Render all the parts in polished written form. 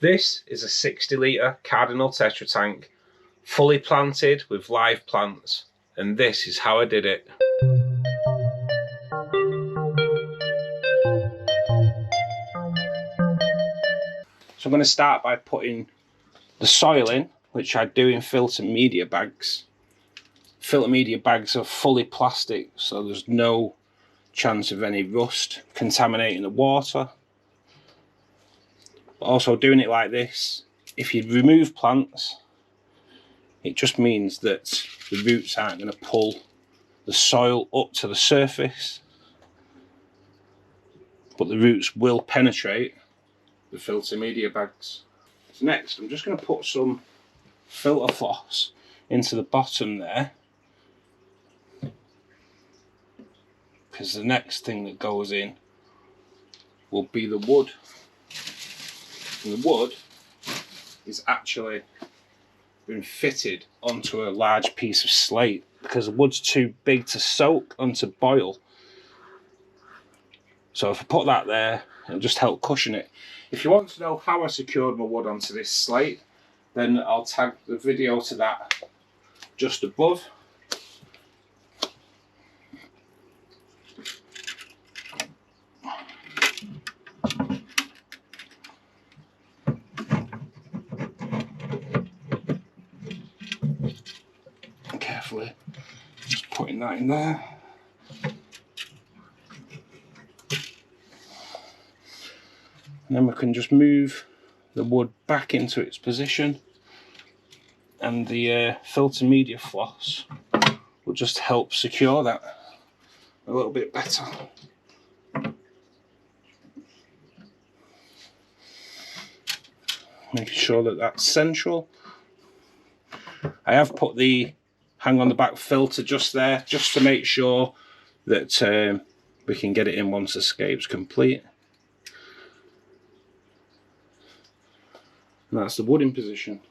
This is a 60 litre Cardinal Tetra tank, fully planted with live plants, and this is how I did it. So I'm going to start by putting the soil in, which I do in filter media bags. Filter media bags are fully plastic, so there's no chance of any rust contaminating the water. But also doing it like this, if you remove plants, it just means that the roots aren't going to pull the soil up to the surface, but the roots will penetrate the filter media bags. So next, I'm just going to put some filter floss into the bottom there, because the next thing that goes in will be the wood. And the wood is actually been fitted onto a large piece of slate because the wood's too big to soak and to boil. So if I put that there, it'll just help cushion it. If you want to know how I secured my wood onto this slate, then I'll tag the video to that just above. Carefully just putting that in there. And then we can just move the wood back into its position, and the filter media floss will just help secure that a little bit better. Making sure that that's central. I have put the hang on the back filter just there, just to make sure that we can get it in once the scape's complete. And that's the wood in position.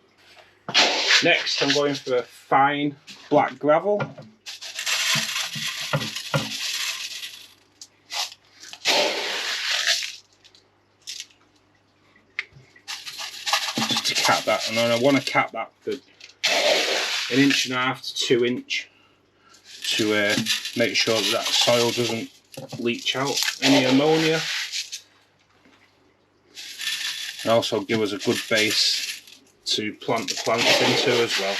Next, I'm going for a fine black gravel. Just to cap that, and then I want to cap that for 1.5 to 2 inch to make sure that that soil doesn't leach out any ammonia, and also give us a good base to plant the plants into as well.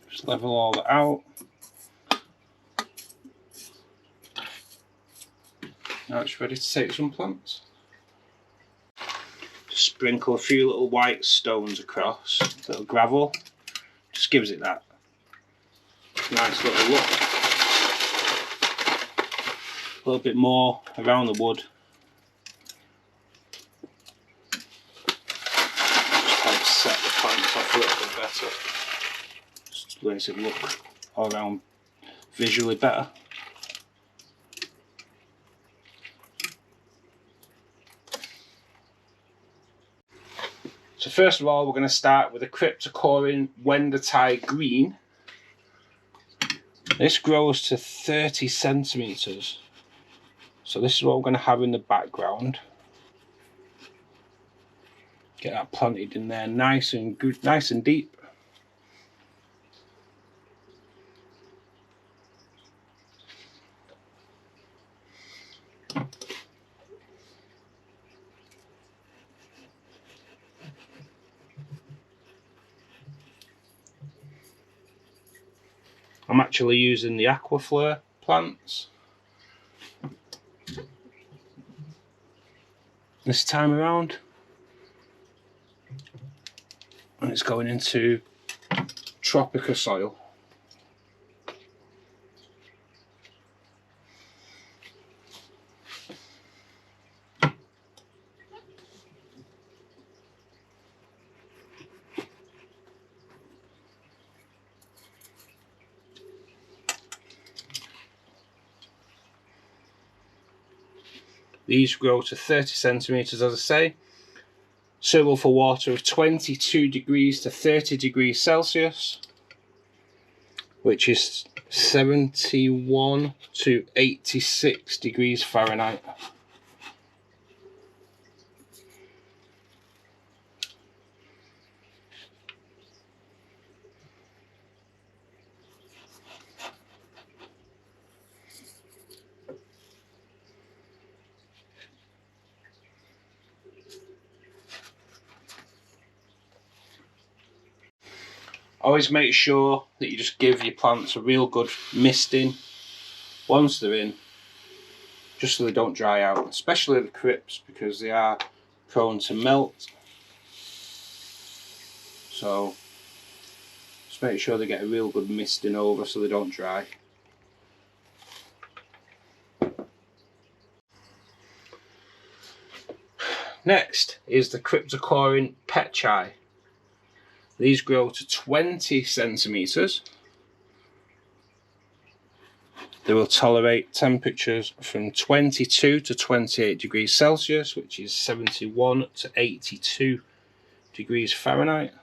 Just level all that out. Now it's ready to take some plants. Just sprinkle a few little white stones across, little gravel. Just gives it that nice little look. A little bit more around the wood. Just helps set the plants off a little bit better. Just makes it look all around visually better. So first of all, we're going to start with a cryptocoryne Wendertie green. This grows to 30 centimeters. So this is what we're going to have in the background. Get that planted in there nice and good, nice and deep. I'm actually using the aqua plants this time around, and it's going into tropical soil. These grow to 30 centimeters, as I say, suitable for water of 22 degrees to 30 degrees Celsius, which is 71 to 86 degrees Fahrenheit. Always make sure that you just give your plants a real good misting once they're in, just so they don't dry out, especially the crypts, because they are prone to melt. So just make sure they get a real good misting over so they don't dry. Next is the cryptocoryne pechi. These grow to 20 centimeters. They will tolerate temperatures from 22 to 28 degrees Celsius, which is 71 to 82 degrees Fahrenheit.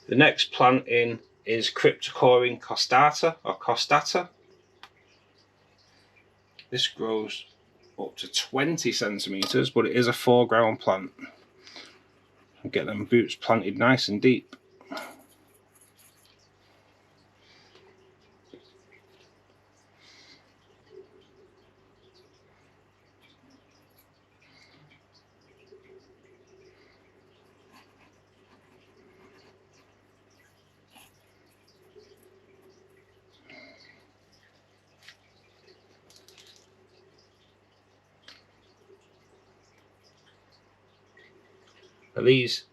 The next plant in is cryptocoryne costata or costata. This grows up to 20 centimeters, but it is a foreground plant. And get them roots planted nice and deep. These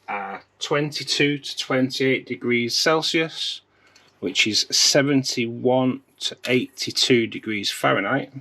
are 22 to 28 degrees Celsius, which is 71 to 82 degrees Fahrenheit.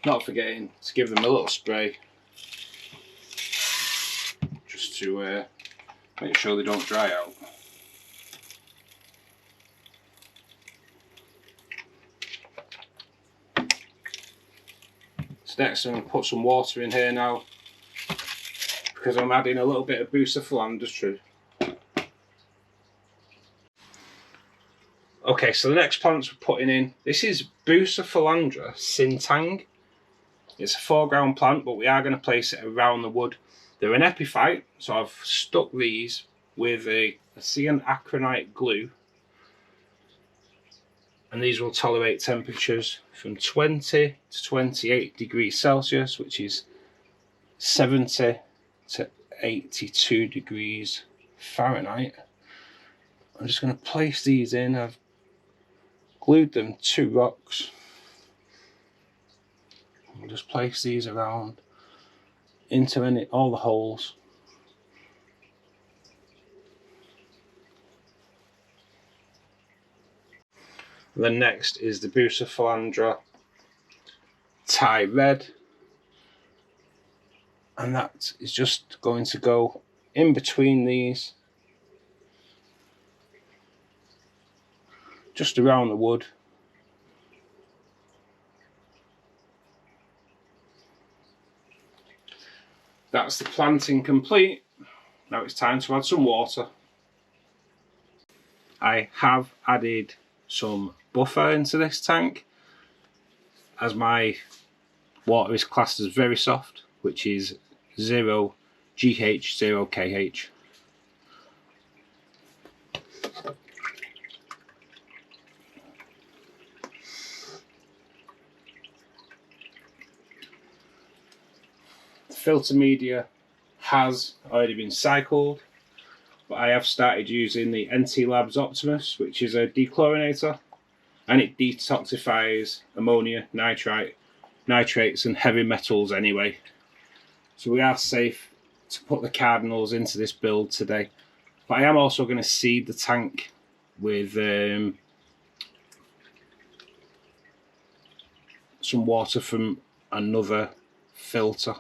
not forgetting to give them a little spray just to make sure they don't dry out. So next I'm going to put some water in here now, because I'm adding a little bit of bucephalandra too. Okay, so the next plants we're putting in, this is bucephalandra sintang. It's a foreground plant, but we are going to place it around the wood. They're an epiphyte, so I've stuck these with a cyanacronite glue, and these will tolerate temperatures from 20 to 28 degrees Celsius, which is 70 to 82 degrees Fahrenheit. I'm just going to place these in. I've glued them to rocks. I'll just place these around into all the holes. Then next is the bucephalandra Thai red, and that is just going to go in between these, just around the wood. That's the planting complete. Now it's time to add some water. I have added some buffer into this tank, as my water is classed as very soft, which is 0 GH, 0 KH. Filter media has already been cycled, but I have started using the NT Labs Optimus, which is a dechlorinator, and it detoxifies ammonia, nitrates and heavy metals anyway. So we are safe to put the cardinals into this build today. But I am also going to seed the tank with some water from another filter.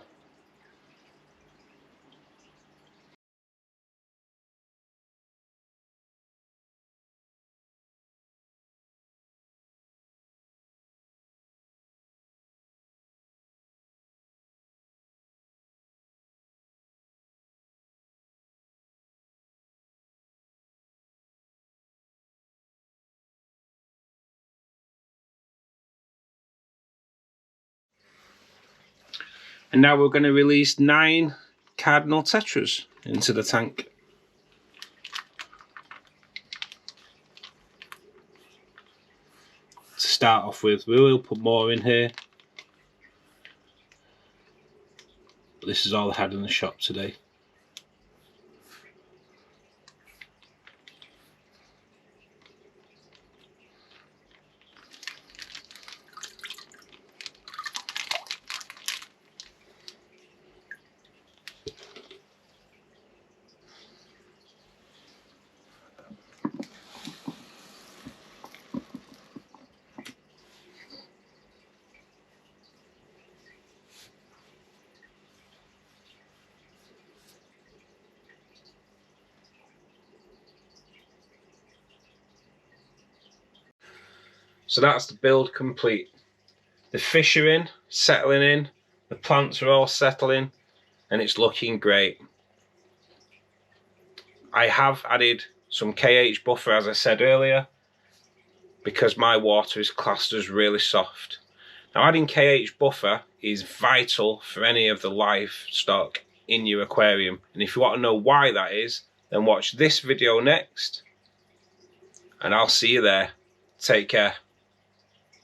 And now we're going to release 9 Cardinal Tetras into the tank. To start off with, we will put more in here. But this is all I had in the shop today. So that's the build complete. The fish are in, settling in, the plants are all settling, and it's looking great. I have added some KH buffer, as I said earlier, because my water is classed as really soft. Now, adding KH buffer is vital for any of the livestock in your aquarium, and if you want to know why that is, then watch this video next, and I'll see you there. Take care.